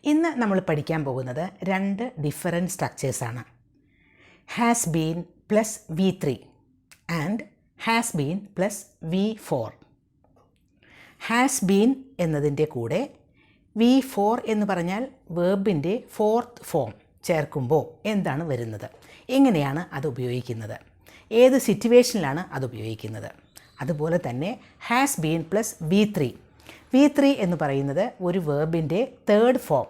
ഇന്ന് നമ്മൾ പഠിക്കാൻ പോകുന്നത് രണ്ട് ഡിഫറൻറ്റ് സ്ട്രക്ചേഴ്സാണ്. Has been plus V3 and has been plus V4. Has been എന്നതിൻ്റെ കൂടെ V4 എന്ന് പറഞ്ഞാൽ വേർബിൻ്റെ ഫോർത്ത് ഫോം ചേർക്കുമ്പോൾ എന്താണ് വരുന്നത്, എങ്ങനെയാണ് അത് ഉപയോഗിക്കുന്നത്, ഏത് സിറ്റുവേഷനിലാണ് അത് ഉപയോഗിക്കുന്നത്. അതുപോലെ തന്നെ ഹാസ് ബീൻ പ്ലസ് V3 എന്ന് പറയുന്നത് ഒരു വേർബിൻ്റെ third form,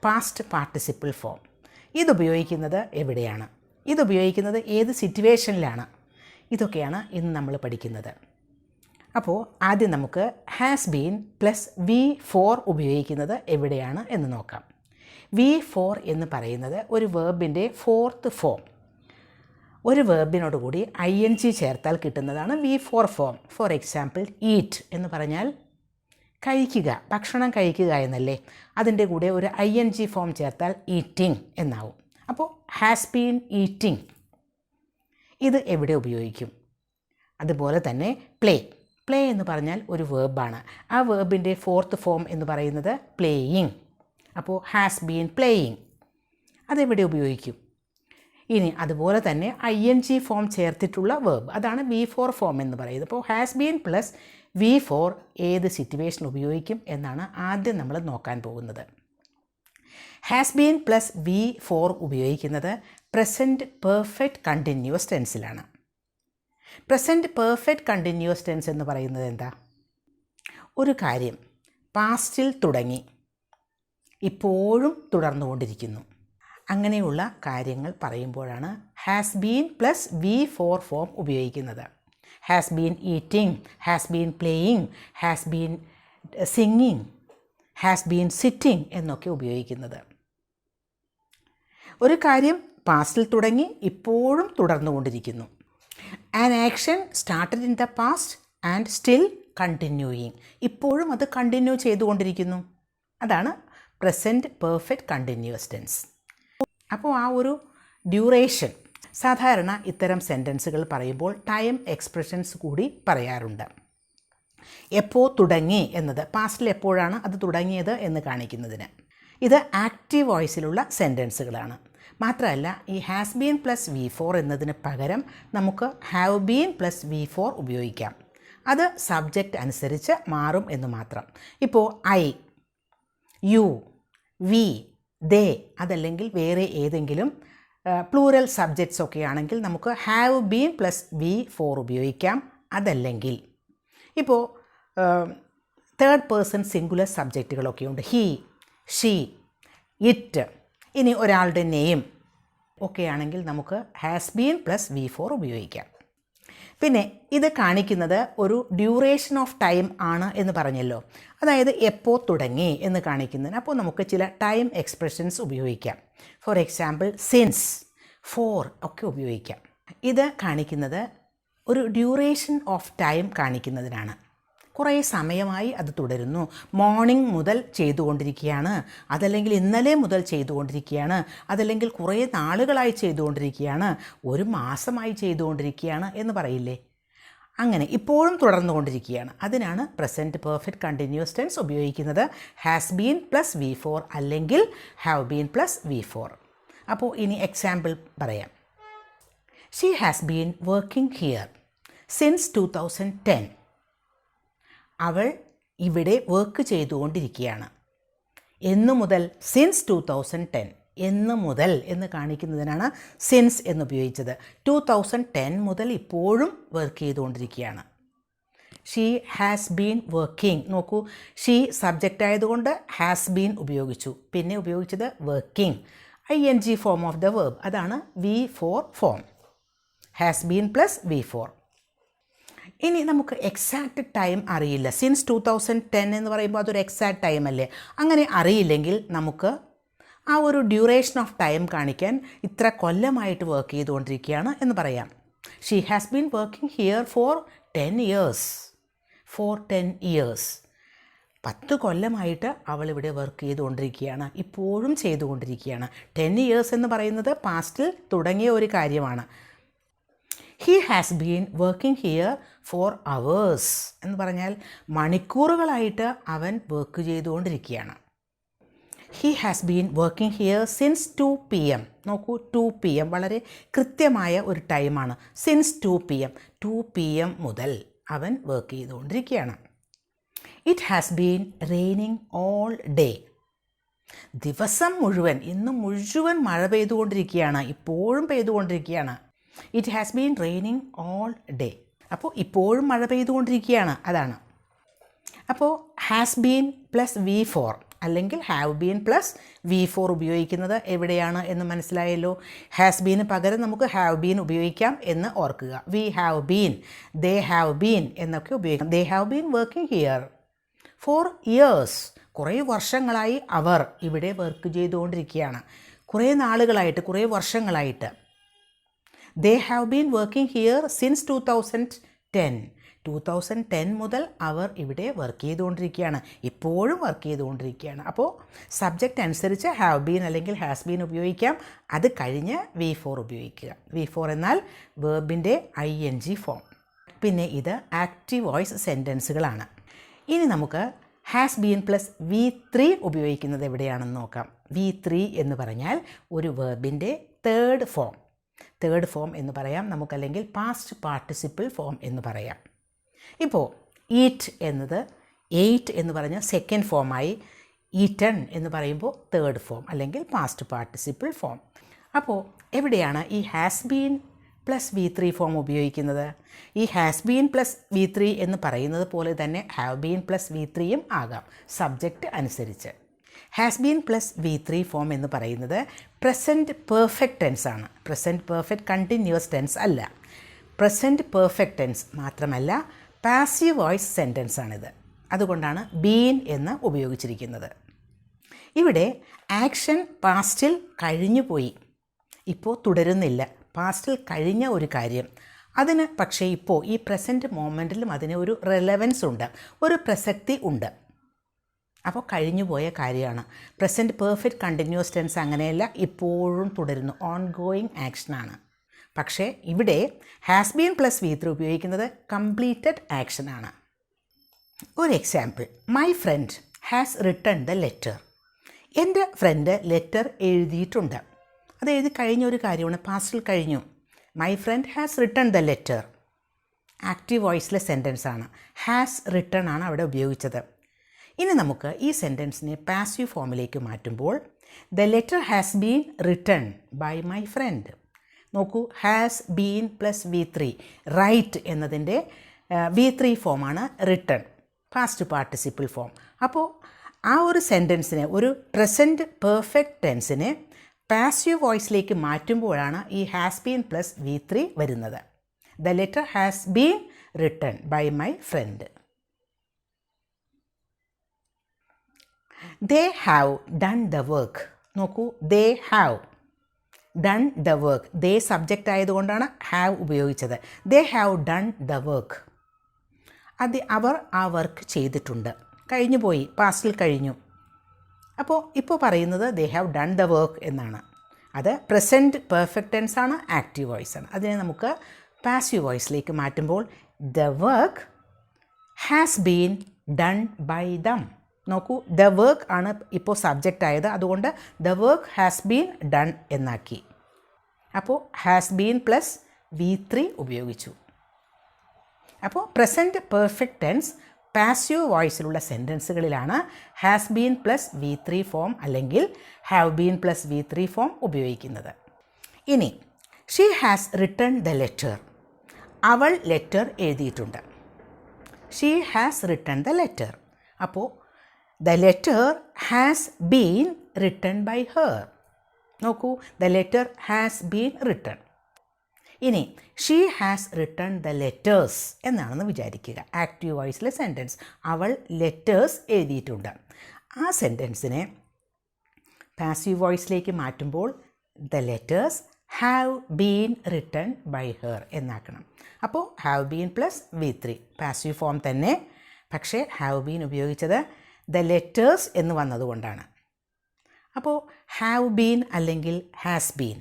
past participle form. ഇതുപയോഗിക്കുന്നത് എവിടെയാണ്, ഇതുപയോഗിക്കുന്നത് ഏത് സിറ്റുവേഷനിലാണ്, ഇതൊക്കെയാണ് ഇന്ന് നമ്മൾ പഠിക്കുന്നത്. അപ്പോൾ ആദ്യം നമുക്ക് ഹാസ് ബീൻ പ്ലസ് V4 ഉപയോഗിക്കുന്നത് എവിടെയാണ് എന്ന് നോക്കാം. V4 എന്ന് പറയുന്നത് ഒരു വേർബിൻ്റെ ഫോർത്ത് ഫോം. ഒരു വേർബിനോട് കൂടി ING ചേർത്താൽ കിട്ടുന്നതാണ് V4 form. For example eat എന്ന് പറഞ്ഞാൽ കഴിക്കുക, ഭക്ഷണം കഴിക്കുക എന്നല്ലേ. അതിൻ്റെ കൂടെ ഒരു ING ഫോം ചേർത്താൽ ഈറ്റിംഗ് എന്നാവും. അപ്പോൾ ഹാസ് ബീൻ ഈറ്റിംഗ്, ഇത് എവിടെ ഉപയോഗിക്കും? അതുപോലെ തന്നെ പ്ലേ എന്ന് പറഞ്ഞാൽ ഒരു വേർബാണ്. ആ വേർബിൻ്റെ ഫോർത്ത് ഫോം എന്ന് പറയുന്നത് പ്ലേയിങ്. അപ്പോൾ ഹാസ് ബീൻ പ്ലേയിങ്, അതെവിടെ ഉപയോഗിക്കും? ഇനി അതുപോലെ തന്നെ ING ഫോം ചേർത്തിട്ടുള്ള വേർബ്, അതാണ് V4 ഫോം എന്ന് പറയുന്നത്. അപ്പോൾ ഹാസ് ബീൻ പ്ലസ് V4 ഏത് സിറ്റുവേഷനിൽ ഉപയോഗിക്കും എന്നാണ് ആദ്യം നമ്മൾ നോക്കാൻ പോകുന്നത്. ഹാസ് ബീൻ പ്ലസ് V4 ഉപയോഗിക്കുന്നത് പ്രസൻറ്റ് പെർഫെക്റ്റ് കണ്ടിന്യൂസ് ടെൻസിലാണ്. പ്രസൻറ്റ് പെർഫെക്റ്റ് കണ്ടിന്യൂസ് ടെൻസ് എന്ന് പറയുന്നത് എന്താ? ഒരു കാര്യം പാസ്റ്റിൽ തുടങ്ങി ഇപ്പോഴും തുടർന്നുകൊണ്ടിരിക്കുന്നു, അങ്ങനെയുള്ള കാര്യങ്ങൾ പറയുമ്പോഴാണ് has been plus V4 form ഉപയോഗിക്കുന്നത്. Has been eating, has been playing, has been singing, has been sitting എന്നൊക്കെ ഉപയോഗിക്കുന്നത്. ഒരു കാര്യം പാസ്റ്റിൽ തുടങ്ങി ഇപ്പോഴും തുടർന്നുകൊണ്ടിരിക്കുന്നു. An action started in the past and still continuing, ഇപ്പോഴും അത് കണ്ടിന്യൂ ചെയ്തുകൊണ്ടിരിക്കുന്നു. അതാണ് പ്രസൻറ്റ് പെർഫെക്റ്റ് കണ്ടിന്യൂസ് ടെൻസ്. അപ്പോൾ ആ ഒരു ഡ്യൂറേഷൻ, സാധാരണ ഇത്തരം സെൻറ്റൻസുകൾ പറയുമ്പോൾ ടൈം എക്സ്പ്രഷൻസ് കൂടി പറയാറുണ്ട്. എപ്പോൾ തുടങ്ങി എന്നത്, പാസ്റ്റിൽ എപ്പോഴാണ് അത് തുടങ്ങിയത് എന്ന് കാണിക്കുന്നതിന്. ഇത് ആക്റ്റീവ് വോയിസിലുള്ള സെൻറ്റൻസുകളാണ്. മാത്രമല്ല ഈ ഹാസ് ബീൻ പ്ലസ് V4 എന്നതിന് പകരം നമുക്ക് ഹാവ് ബീൻ പ്ലസ് V4 ഉപയോഗിക്കാം. അത് സബ്ജക്റ്റ് അനുസരിച്ച് മാറും എന്ന് മാത്രം. ഇപ്പോൾ ഐ, യു, വി, ദേ, അതല്ലെങ്കിൽ വേറെ ഏതെങ്കിലും പ്ലൂറൽ സബ്ജക്ട്സ് ഒക്കെ ആണെങ്കിൽ നമുക്ക് ഹാവ് ബീൻ പ്ലസ് V4 ഉപയോഗിക്കാം. അതല്ലെങ്കിൽ ഇപ്പോൾ തേർഡ് പേഴ്സൺ സിംഗുലർ സബ്ജക്റ്റുകളൊക്കെ ഉണ്ട്. ഹി, ഷീ, ഇറ്റ്, ഇനി ഒരാളുടെ നെയിം ഒക്കെയാണെങ്കിൽ നമുക്ക് ഹാസ് ബീൻ പ്ലസ് V4 ഉപയോഗിക്കാം. പിന്നെ ഇത് കാണിക്കുന്നത് ഒരു ഡ്യൂറേഷൻ ഓഫ് ടൈം ആണ് എന്ന് പറഞ്ഞല്ലോ, അതായത് എപ്പോൾ തുടങ്ങി എന്ന് കാണിക്കുന്നതിന്. അപ്പോൾ നമുക്ക് ചില ടൈം എക്സ്പ്രഷൻസ് ഉപയോഗിക്കാം. ഫോർ എക്സാമ്പിൾ സിൻസ്, ഫോർ ഒക്കെ ഉപയോഗിക്കാം. ഇത് കാണിക്കുന്നത് ഒരു ഡ്യൂറേഷൻ ഓഫ് ടൈം കാണിക്കുന്നതിനാണ്. കുറേ സമയമായി അത് തുടരുന്നു, മോർണിംഗ് മുതൽ ചെയ്തുകൊണ്ടിരിക്കുകയാണ്, അതല്ലെങ്കിൽ ഇന്നലെ മുതൽ ചെയ്തുകൊണ്ടിരിക്കുകയാണ്, അതല്ലെങ്കിൽ കുറേ നാളുകളായി ചെയ്തുകൊണ്ടിരിക്കുകയാണ്, ഒരു മാസമായി ചെയ്തുകൊണ്ടിരിക്കുകയാണ് എന്ന് പറയില്ലേ. അങ്ങനെ ഇപ്പോഴും തുടർന്നുകൊണ്ടിരിക്കുകയാണ്. അതിനാണ് പ്രസൻറ്റ് പെർഫെക്റ്റ് കണ്ടിന്യൂസ് ടെൻസ് ഉപയോഗിക്കുന്നത് ഹാസ് ബീൻ പ്ലസ് V4 അല്ലെങ്കിൽ ഹാവ് ബീൻ പ്ലസ് V4. അപ്പോൾ ഇനി എക്സാമ്പിൾ പറയാം. She has been working here since 2010. അവൾ ഇവിടെ വർക്ക് ചെയ്തുകൊണ്ടിരിക്കുകയാണ്. എന്നു മുതൽ? സിൻസ് 2010. എന്ന് മുതൽ എന്ന് കാണിക്കുന്നതിനാണ് സിൻസ് എന്നുപയോഗിച്ചത്. 2010 മുതൽ ഇപ്പോഴും വർക്ക് ചെയ്തുകൊണ്ടിരിക്കുകയാണ്. ഷീ ഹാസ് ബീൻ വർക്കിംഗ്, നോക്കൂ, ഷീ സബ്ജക്റ്റ് ആയതുകൊണ്ട് ഹാസ് ബീൻ ഉപയോഗിച്ചു. പിന്നെ ഉപയോഗിച്ചത് working, ING form of the verb, അതാണ് V4 form. Has been plus V4. ഇനി നമുക്ക് എക്സാക്റ്റ് ടൈം അറിയില്ല. സിൻസ് 2010 എന്ന് പറയുമ്പോൾ അതൊരു എക്സാക്റ്റ് ടൈം അല്ലേ. അങ്ങനെ അറിയില്ലെങ്കിൽ നമുക്ക് ആ ഒരു ഡ്യൂറേഷൻ ഓഫ് ടൈം കാണിക്കാൻ ഇത്ര കൊല്ലമായിട്ട് വർക്ക് ചെയ്തുകൊണ്ടിരിക്കുകയാണ് എന്ന് പറയാം. She has been working here for 10 years. For 10 years, 10 കൊല്ലമായിട്ട് അവളിവിടെ വർക്ക് ചെയ്തുകൊണ്ടിരിക്കുകയാണ്, ഇപ്പോഴും ചെയ്തുകൊണ്ടിരിക്കുകയാണ്. 10 ഇയേഴ്സ് എന്ന് പറയുന്നത് പാസ്റ്റിൽ തുടങ്ങിയ ഒരു കാര്യമാണ്. He has been working here four hours എന്ന് പറഞ്ഞാൽ മണിക്കൂറുകളായിട്ട് അവൻ വർക്ക് ചെയ്തുകൊണ്ടിരിക്കുകയാണ്. He has been working here since 2 PM. നോക്കൂ, 2 PM വളരെ കൃത്യമായ ഒരു ടൈമാണ്. സിൻസ് 2 PM, 2 PM മുതൽ അവൻ വർക്ക് ചെയ്തുകൊണ്ടിരിക്കുകയാണ്. It has been raining all day. ദിവസം മുഴുവൻ, ഇന്ന് മുഴുവൻ മഴ പെയ്തുകൊണ്ടിരിക്കുകയാണ്, ഇപ്പോഴും പെയ്തുകൊണ്ടിരിക്കുകയാണ്. It has been raining all day. അപ്പോൾ ഇപ്പോഴും മഴ പെയ്തുകൊണ്ടിരിക്കുകയാണ്, അതാണ്. അപ്പോൾ ഹാസ് ബീൻ പ്ലസ് V4 അല്ലെങ്കിൽ ഹാവ് ബീൻ പ്ലസ് V4 ഉപയോഗിക്കുന്നത് എവിടെയാണ് എന്ന് മനസ്സിലായല്ലോ. ഹാസ് ബീന് പകരം നമുക്ക് ഹാവ് ബീൻ ഉപയോഗിക്കാം എന്ന് ഓർക്കുക. We have been, they have been എന്നൊക്കെ ഉപയോഗിക്കാം. They have been working here four years. കുറേ വർഷങ്ങളായി അവർ ഇവിടെ വർക്ക് ചെയ്തുകൊണ്ടിരിക്കുകയാണ്. കുറേ നാളുകളായിട്ട്, കുറേ വർഷങ്ങളായിട്ട്. They have been working here since 2010. 2010 മുതൽ അവർ ഇവിടെ വർക്ക് ചെയ്തുകൊണ്ടിരിക്കുകയാണ്, ഇപ്പോഴും വർക്ക് ചെയ്തുകൊണ്ടിരിക്കുകയാണ്. അപ്പോൾ സബ്ജക്റ്റ് അനുസരിച്ച് ഹാവ് ബീൻ അല്ലെങ്കിൽ ഹാസ് ബീൻ ഉപയോഗിക്കാം. അത് കഴിഞ്ഞ് V4 ഉപയോഗിക്കുക. V4 എന്നാൽ വേർബിൻ്റെ ING ഫോം. പിന്നെ ഇത് ആക്റ്റീവ് വോയിസ് സെൻറ്റൻസുകളാണ്. ഇനി നമുക്ക് ഹാസ് ബീൻ പ്ലസ് V3 ഉപയോഗിക്കുന്നത് എവിടെയാണെന്ന് നോക്കാം. V3 എന്ന് പറഞ്ഞാൽ ഒരു വേർബിൻ്റെ തേർഡ് ഫോം എന്ന് പറയാം നമുക്കല്ലെങ്കിൽ പാസ്റ്റ് പാർട്ടിസിപ്പിൾ ഫോം എന്ന് പറയാം. ഇപ്പോൾ ഈറ്റ് എന്നത് എയ്റ്റ് എന്ന് പറഞ്ഞ സെക്കൻഡ് ഫോമായി, ഈറ്റൺ എന്ന് പറയുമ്പോൾ തേർഡ് ഫോം അല്ലെങ്കിൽ പാസ്റ്റ് പാർട്ടിസിപ്പിൾ ഫോം. അപ്പോൾ എവിടെയാണ് ഈ has been plus V3 form ഉപയോഗിക്കുന്നത്? ഈ ഹാസ് ബീൻ പ്ലസ് V3 എന്ന് പറയുന്നത് പോലെ തന്നെ ഹാവ് ബീൻ പ്ലസ് V3യും ആകാം, സബ്ജക്റ്റ് അനുസരിച്ച്. Has been plus V3 form എന്ന് പറയുന്നത് പ്രസൻറ്റ് പെർഫെക്റ്റ് ടെൻസ് ആണ്. പ്രസൻറ്റ് പെർഫെക്റ്റ് കണ്ടിന്യൂസ് ടെൻസ് അല്ല. പ്രസൻറ്റ് പെർഫെക്റ്റ് ടെൻസ് മാത്രമല്ല, പാസീവ് വോയിസ് സെൻറ്റൻസ് ആണിത്. അതുകൊണ്ടാണ് ബീൻ എന്ന് ഉപയോഗിച്ചിരിക്കുന്നത്. ഇവിടെ ആക്ഷൻ പാസ്റ്റിൽ കഴിഞ്ഞു പോയി, ഇപ്പോൾ തുടരുന്നില്ല. പാസ്റ്റിൽ കഴിഞ്ഞ ഒരു കാര്യം, അതിന് പക്ഷേ ഇപ്പോൾ ഈ പ്രസൻറ്റ് മൊമെൻറ്റിലും അതിന് ഒരു റെലവൻസ് ഉണ്ട്, ഒരു പ്രസക്തി ഉണ്ട്. അപ്പോൾ കഴിഞ്ഞു പോയ കാര്യമാണ്. പ്രസൻറ്റ് പെർഫെക്റ്റ് കണ്ടിന്യൂസ് ടെൻസ് അങ്ങനെയല്ല, ഇപ്പോഴും തുടരുന്നു, ഓൺ ഗോയിങ് ആക്ഷനാണ്. പക്ഷേ ഇവിടെ ഹാസ് ബീൻ പ്ലസ് V3 ഉപയോഗിക്കുന്നത് കംപ്ലീറ്റഡ് ആക്ഷനാണ്. ഒരു example, my friend has written the letter. എൻ്റെ ഫ്രണ്ട് ലെറ്റർ എഴുതിയിട്ടുണ്ട്. അത് എഴുതി കഴിഞ്ഞ ഒരു കാര്യമാണ്, പാസ്റ്റിൽ കഴിഞ്ഞു. മൈ ഫ്രണ്ട് ഹാസ് റിട്ടൺ ദ ലെറ്റർ ആക്റ്റീവ് വോയിസിലെ സെൻറ്റൻസ് ആണ്. ഹാസ് റിട്ടൺ ആണ് അവിടെ ഉപയോഗിച്ചത്. ഇനി നമുക്ക് ഈ സെൻറ്റൻസിനെ പാസീവ് ഫോമിലേക്ക് മാറ്റുമ്പോൾ the letter has been written by my friend. നോക്കൂ, has been plus V3, write എന്നതിൻ്റെ V3 ഫോമാണ് റിട്ടൺ, പാസ്റ്റ് പാർട്ടിസിപ്പിൾ ഫോം. അപ്പോൾ ആ ഒരു സെൻറ്റൻസിനെ, ഒരു പ്രസൻറ്റ് പെർഫെക്റ്റ് ടെൻസിനെ പാസീവ് വോയിസിലേക്ക് മാറ്റുമ്പോഴാണ് ഈ ഹാസ് ബീൻ പ്ലസ് V3 വരുന്നത്. The letter has been written by my friend. They have done the work. നോക്കൂ, they have done the work. They subject ആയതുകൊണ്ടാണ് ഹാവ് ഉപയോഗിച്ചത്. They have done the work. അവർ ആ work ചെയ്തിട്ടുണ്ട്, കഴിഞ്ഞു പോയി, പാസ്റ്റിൽ കഴിഞ്ഞു. അപ്പോൾ ഇപ്പോൾ പറയുന്നത് they have done the work എന്നാണ്. അത് പ്രസൻറ്റ് പെർഫെക്റ്റ് ടെൻസ് ആണ്, ആക്റ്റീവ് വോയിസ് ആണ്. അതിനെ നമുക്ക് പാസീവ് വോയിസിലേക്ക് മാറ്റുമ്പോൾ the work has been done by them. നോക്കൂ, ദ വർക്ക് ആണ് ഇപ്പോൾ സബ്ജക്റ്റ് ആയത്, അതുകൊണ്ട് the work has been done എന്നാക്കി. അപ്പോൾ ഹാസ് ബീൻ പ്ലസ് V3 ഉപയോഗിച്ചു. അപ്പോൾ പ്രസൻറ്റ് പെർഫെക്റ്റ് ടെൻസ് പാസീവ് വോയിസിലുള്ള സെൻറ്റൻസുകളിലാണ് has been plus V3 form അല്ലെങ്കിൽ have been plus V3 form ഉപയോഗിക്കുന്നത്. ഇനി she has written the letter. അവൾ ലെറ്റർ എഴുതിയിട്ടുണ്ട്. She has written the letter. അപ്പോൾ the letter has been written by her. നോക്കൂ, the letter has been written. ഇനി she has written the letters എന്നാണെന്ന് വിചാരിക്കുക, active വോയിസിലെ സെൻറ്റൻസ്. അവൾ ലെറ്റേഴ്സ് എഴുതിയിട്ടുണ്ട്. ആ സെൻറ്റൻസിനെ പാസീവ് വോയിസിലേക്ക് മാറ്റുമ്പോൾ the letters have been written by her എന്നാക്കണം. അപ്പോൾ have been plus V3 passive form തന്നെ, പക്ഷേ ഹാവ് ബീൻ ഉപയോഗിച്ചത് ദ ലെറ്റേഴ്സ് എന്ന് വന്നതുകൊണ്ടാണ്. അപ്പോൾ ഹാവ് ബീൻ അല്ലെങ്കിൽ has been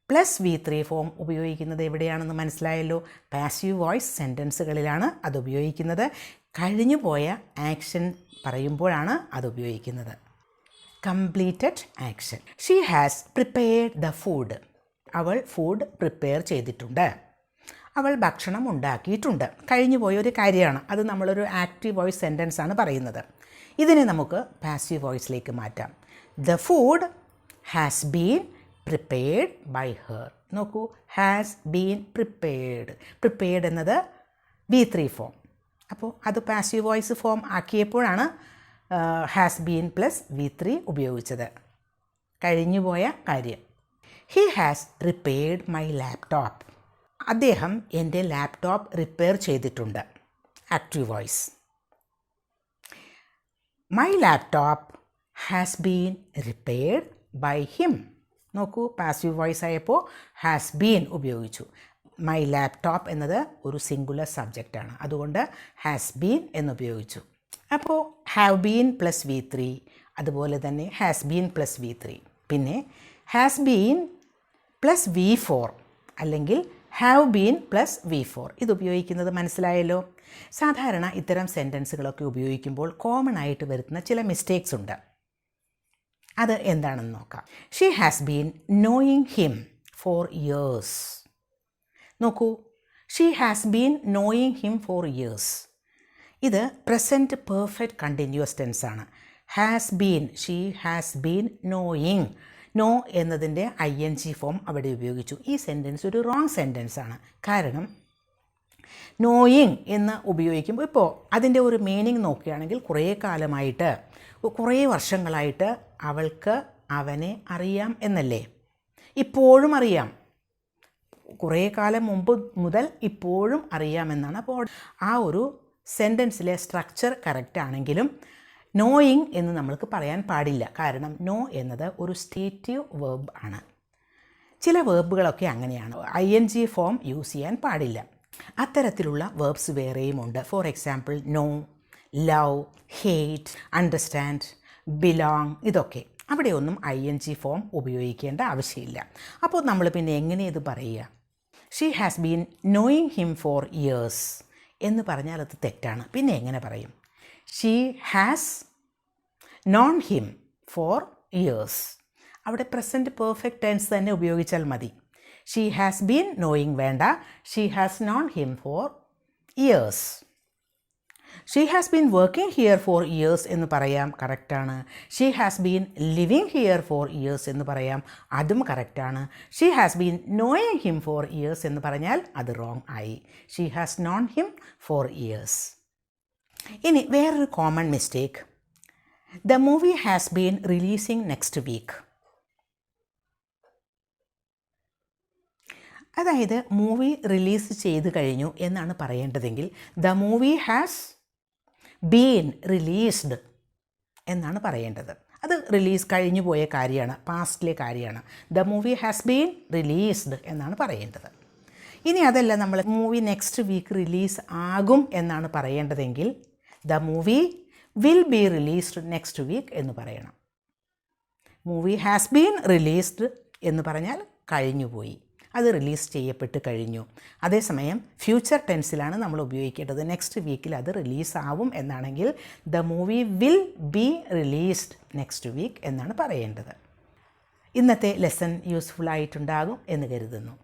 plus V3 form ഉപയോഗിക്കുന്നത് എവിടെയാണെന്ന് മനസ്സിലായല്ലോ. പാസീവ് വോയിസ് സെൻറ്റൻസുകളിലാണ് അത് ഉപയോഗിക്കുന്നത്. കഴിഞ്ഞു പോയ ആക്ഷൻ പറയുമ്പോഴാണ് അത് ഉപയോഗിക്കുന്നത്. Completed action. She has prepared the food. അവൾ ഫുഡ് പ്രിപ്പയർ ചെയ്തിട്ടുണ്ട്. അവൾ ഭക്ഷണം ഉണ്ടാക്കിയിട്ടുണ്ട്. കഴിഞ്ഞു പോയൊരു കാര്യമാണ്. അത് നമ്മളൊരു ആക്റ്റീവ് വോയിസ് സെൻറ്റൻസ് ആണ് പറയുന്നത്. ഇതിനെ നമുക്ക് പാസീവ് വോയിസിലേക്ക് മാറ്റാം. The food has been prepared by her. നോക്കൂ, ഹാസ് ബീൻ പ്രിപ്പയർഡ്. പ്രിപ്പയർഡ് എന്നത് V3 ഫോം. അപ്പോൾ അത് പാസീവ് വോയിസ് ഫോം ആക്കിയപ്പോഴാണ് ഹാസ് ബീൻ പ്ലസ് V3 ഉപയോഗിച്ചത്. കഴിഞ്ഞുപോയ കാര്യം. He has repaired my laptop. അദ്ദേഹം എൻ്റെ ലാപ്ടോപ്പ് റിപ്പയർ ചെയ്തിട്ടുണ്ട്. Active voice. My laptop has been repaired by him. നോക്കൂ, പാസീവ് വോയിസ് ആയപ്പോൾ ഹാസ് ബീൻ ഉപയോഗിച്ചു. മൈ ലാപ്ടോപ്പ് എന്നത് ഒരു സിംഗുലർ സബ്ജക്റ്റാണ്, അതുകൊണ്ട് ഹാസ് ബീൻ എന്നുപയോഗിച്ചു. അപ്പോൾ ഹാവ് ബീൻ പ്ലസ് V3, അതുപോലെ തന്നെ ഹാസ് ബീൻ പ്ലസ് V3, പിന്നെ ഹാസ് ബീൻ പ്ലസ് V4 അല്ലെങ്കിൽ ഹാവ് ബീൻ പ്ലസ് V4 ഇത് ഉപയോഗിക്കുന്നത് മനസ്സിലായല്ലോ. സാധാരണ ഇത്തരം സെൻറ്റൻസുകളൊക്കെ ഉപയോഗിക്കുമ്പോൾ കോമൺ ആയിട്ട് വരുത്തുന്ന ചില മിസ്റ്റേക്സ് ഉണ്ട്. അത് എന്താണെന്ന് നോക്കാം. She has been knowing him for years. നോക്കൂ, she has been knowing him for years. ഇത് പ്രസൻറ്റ് പെർഫെക്റ്റ് കണ്ടിന്യൂസ് ടെൻസ് ആണ്. Has been, she has been knowing. Know എന്നതിൻ്റെ ING ഫോം അവിടെ ഉപയോഗിച്ചു. ഈ സെൻറ്റൻസ് ഒരു റോങ് സെൻറ്റൻസ് ആണ്. കാരണം നോയിങ് എന്ന് ഉപയോഗിക്കുമ്പോൾ ഇപ്പോൾ അതിൻ്റെ ഒരു മീനിങ് നോക്കുകയാണെങ്കിൽ കുറേ കാലമായിട്ട്, കുറേ വർഷങ്ങളായിട്ട് അവൾക്ക് അവനെ അറിയാം എന്നല്ലേ. ഇപ്പോഴും അറിയാം, കുറേ കാലം മുമ്പ് മുതൽ ഇപ്പോഴും അറിയാമെന്നാണ്. അപ്പോൾ ആ ഒരു സെൻറ്റൻസിലെ സ്ട്രക്ചർ കറക്റ്റ് ആണെങ്കിലും നോയിങ് എന്ന് നമ്മൾക്ക് പറയാൻ പാടില്ല. കാരണം നോ എന്നത് ഒരു സ്റ്റേറ്റീവ് വേർബ് ആണ്. ചില വേർബുകളൊക്കെ അങ്ങനെയാണ്, ING ഫോം യൂസ് ചെയ്യാൻ പാടില്ല. അത്തരത്തിലുള്ള വേർബ്സ് വേറെയുമുണ്ട്. For example know, love, hate, understand, belong, ഇതൊക്കെ അവിടെയൊന്നും ING ഫോം ഉപയോഗിക്കേണ്ട ആവശ്യമില്ല. അപ്പോൾ നമ്മൾ പിന്നെ എങ്ങനെ ഇത് പറയുക? She has been knowing him for years എന്ന് പറഞ്ഞാൽ അത് തെറ്റാണ്. പിന്നെ എങ്ങനെ പറയും? She has known him for years. അവിടെ പ്രസൻറ്റ് പെർഫെക്റ്റ് ടെൻസ് തന്നെ ഉപയോഗിച്ചാൽ മതി. ഷീ ഹാസ് ബീൻ നോയിങ് വേണ്ട, she has known him for years. She has been working here four years എന്ന് പറയാം, കറക്റ്റാണ്. She has been living here for years എന്ന് പറയാം, അതും കറക്റ്റാണ്. She has been knowing him for years എന്ന് പറഞ്ഞാൽ അത് റോങ് ആയി. She has known him for years. ഇനി വേറൊരു common mistake, the movie has been releasing next week. അതായത് മൂവി റിലീസ് ചെയ്ത് കഴിഞ്ഞു എന്നാണ് പറയേണ്ടതെങ്കിൽ the movie has been released എന്നാണ് പറയേണ്ടത്. അത് റിലീസ് കഴിഞ്ഞു പോയ കാര്യമാണ്, പാസ്റ്റിലെ കാര്യമാണ്. The movie has been released എന്നാണ് പറയേണ്ടത്. ഇനി അതല്ല, നമ്മൾ മൂവി നെക്സ്റ്റ് വീക്ക് റിലീസ് ആകും എന്നാണ് പറയേണ്ടതെങ്കിൽ the movie will be released next week എന്ന് പറയണം. മൂവി ഹാസ് ബീൻ റിലീസ്ഡ് എന്ന് പറഞ്ഞാൽ കഴിഞ്ഞുപോയി, അത് റിലീസ് ചെയ്യപ്പെട്ട് കഴിഞ്ഞു. അതേസമയം ഫ്യൂച്ചർ ടെൻസിലാണ് നമ്മൾ ഉപയോഗിക്കേണ്ടത്. നെക്സ്റ്റ് വീക്കിൽ അത് റിലീസ് ആവും എന്നാണെങ്കിൽ the movie will be released next week എന്നാണ് പറയേണ്ടത്. ഇന്നത്തെ ലെസൺ യൂസ്ഫുൾ ആയിട്ടുണ്ടാകും എന്ന് കരുതുന്നു.